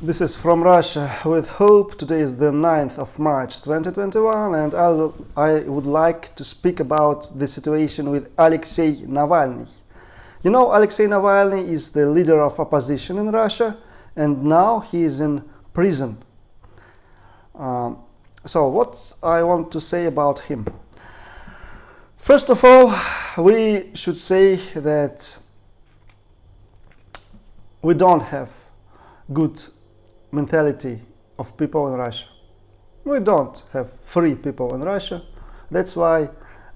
This is from Russia with hope. Today is the 9th of March 2021, and I would like to speak about the situation with Alexei Navalny. You know, Alexei Navalny is the leader of opposition in Russia, and now he is in prison. So what I want to say about him? First of all, we should say that we don't have good mentality of people in Russia. We don't have free people in Russia. That's why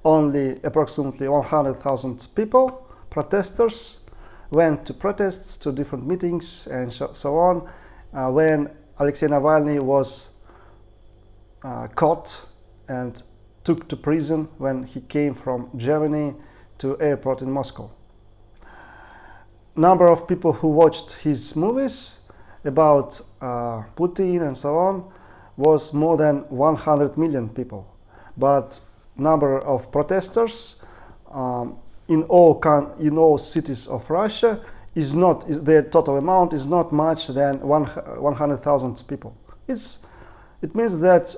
only approximately 100,000 people, protesters, went to protests, to different meetings and so on, when Alexei Navalny was caught and took to prison when he came from Germany to airport in Moscow. Number of people who watched his movies about Putin and so on was more than 100 million people, but number of protesters in all cities of Russia their total amount is not much than 100,000 people. It means that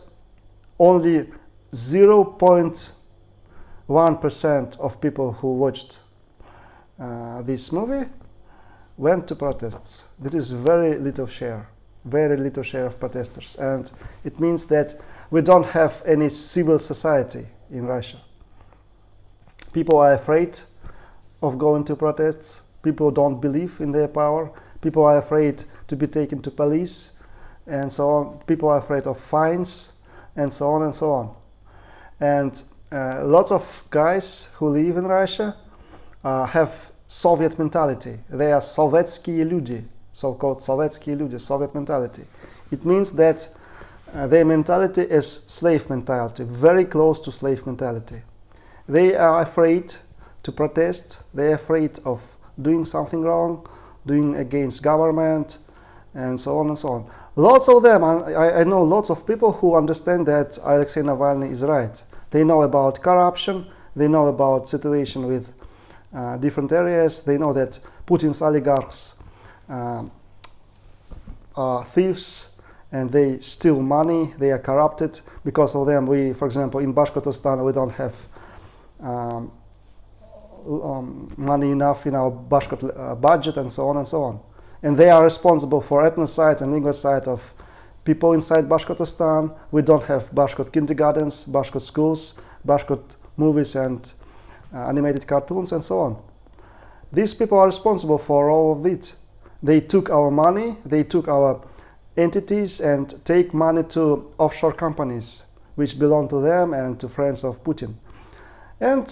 only 0.1% of people who watched this movie went to protests. That is very little share of protesters, and it means that we don't have any civil society in Russia. People are afraid of going to protests. People don't believe in their power. People are afraid to be taken to police and so on. People are afraid of fines and so on and so on. And lots of guys who live in Russia have Soviet mentality. They are Sovetskiy люди, so-called Sovetskiy люди, Soviet mentality. It means that their mentality is slave mentality, very close to slave mentality. They are afraid to protest. They are afraid of doing something wrong, doing against government, and so on and so on. Lots of them, I know lots of people who understand that Alexei Navalny is right. They know about corruption. They know about situation with different areas. They know that Putin's oligarchs are thieves and they steal money. They are corrupted. Because of them, for example, in Bashkortostan, we don't have money enough in our Bashkort budget and so on and so on. And they are responsible for ethnocide and linguicide of people inside Bashkortostan. We don't have Bashkort kindergartens, Bashkort schools, Bashkort movies and animated cartoons and so on. These people are responsible for all of it. They took our money, they took our entities and take money to offshore companies which belong to them and to friends of Putin. And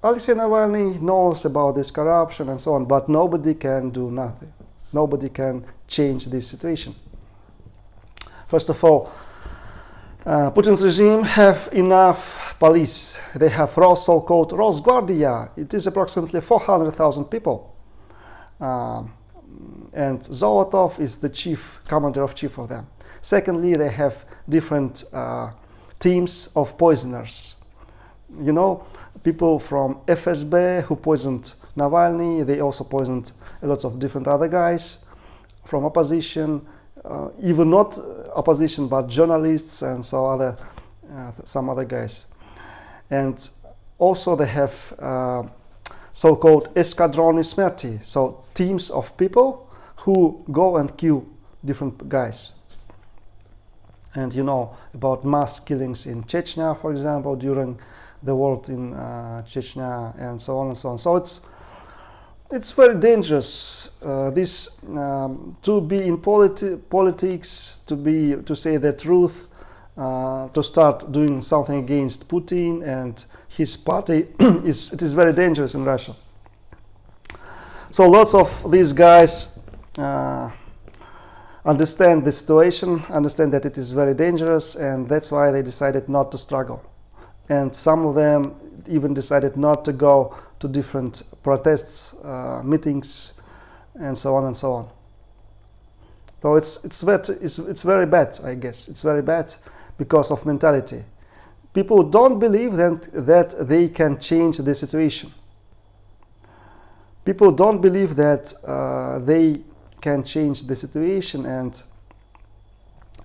Alexei Navalny knows about this corruption and so on, but nobody can do nothing. Nobody can change this situation. First of all, Putin's regime have enough police. They have so-called Rosguardia. It is approximately 400,000 people. And Zolotov is the commander of chief of them. Secondly, they have different teams of poisoners. You know, people from FSB who poisoned Navalny. They also poisoned a lot of different other guys from opposition, even not opposition, but journalists and some other guys. And also they have so-called Eskadrony Smerti, so teams of people who go and kill different guys. And you know about mass killings in Chechnya, for example, during the war in Chechnya, and so on and so on. So it's very dangerous. To be in politics, to say the truth, to start doing something against Putin and his party, it is very dangerous in Russia. So lots of these guys understand the situation, understand that it is very dangerous, and that's why they decided not to struggle. And some of them even decided not to go to different protests, meetings, and so on and so on. So it's very bad, I guess. It's very bad because of mentality. People don't believe that they can change the situation. People don't believe that they can change the situation and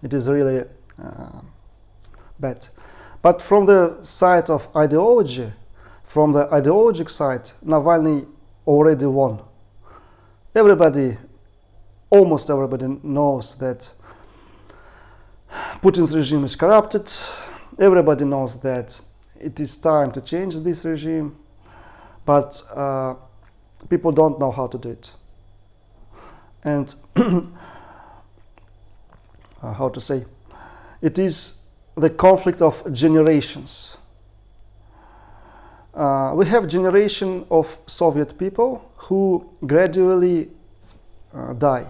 It is really bad. But from the side of ideology, from the ideologic side, Navalny already won. Almost everybody knows that Putin's regime is corrupted. Everybody knows that it is time to change this regime, but people don't know how to do it. And how to say, it is the conflict of generations. We have generation of Soviet people who gradually die,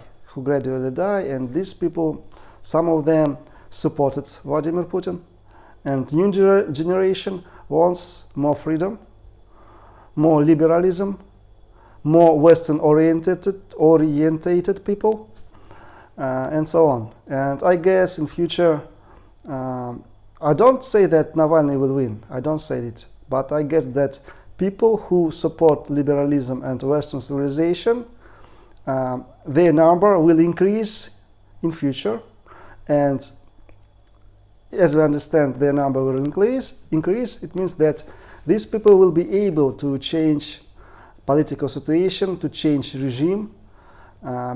and these people, some of them supported Vladimir Putin, and new generation wants more freedom, more liberalism, more Western orientated people, and so on. And I guess in future, I don't say that Navalny will win, I don't say it, but I guess that people who support liberalism and Western civilization, their number will increase in future, and as we understand their number will increase, it means that these people will be able to change political situation, to change regime,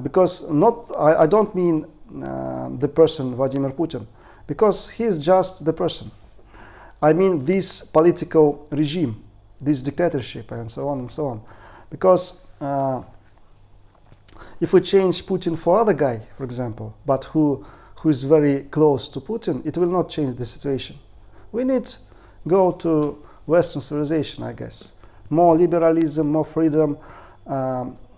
because I don't mean the person Vladimir Putin, because he is just the person. I mean this political regime, this dictatorship, and so on and so on. Because if we change Putin for other guy, for example, but who is very close to Putin, it will not change the situation. We need to go to Western civilization, I guess. More liberalism, more freedom,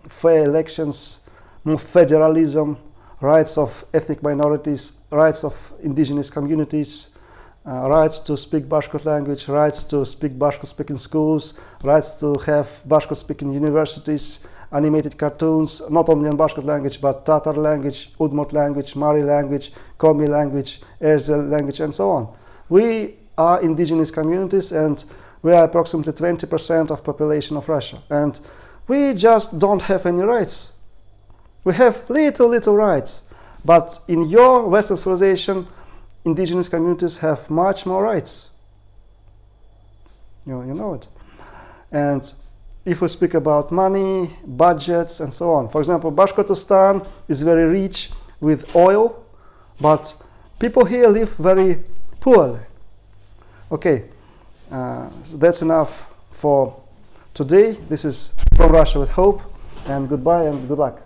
fair elections, more federalism, rights of ethnic minorities, rights of indigenous communities, rights to speak Bashkort language, rights to speak Bashkort speaking schools, rights to have Bashkort speaking universities, animated cartoons, not only in Bashkort language, but Tatar language, Udmurt language, Mari language, Komi language, Erzel language, and so on. We are indigenous communities, and we are approximately 20% of population of Russia. And we just don't have any rights. We have little rights. But in your Western civilization, indigenous communities have much more rights. You know it. And if we speak about money, budgets, and so on. For example, Bashkortostan is very rich with oil, but people here live very poorly. Okay, so that's enough for today. This is From Russia with Hope, and goodbye and good luck.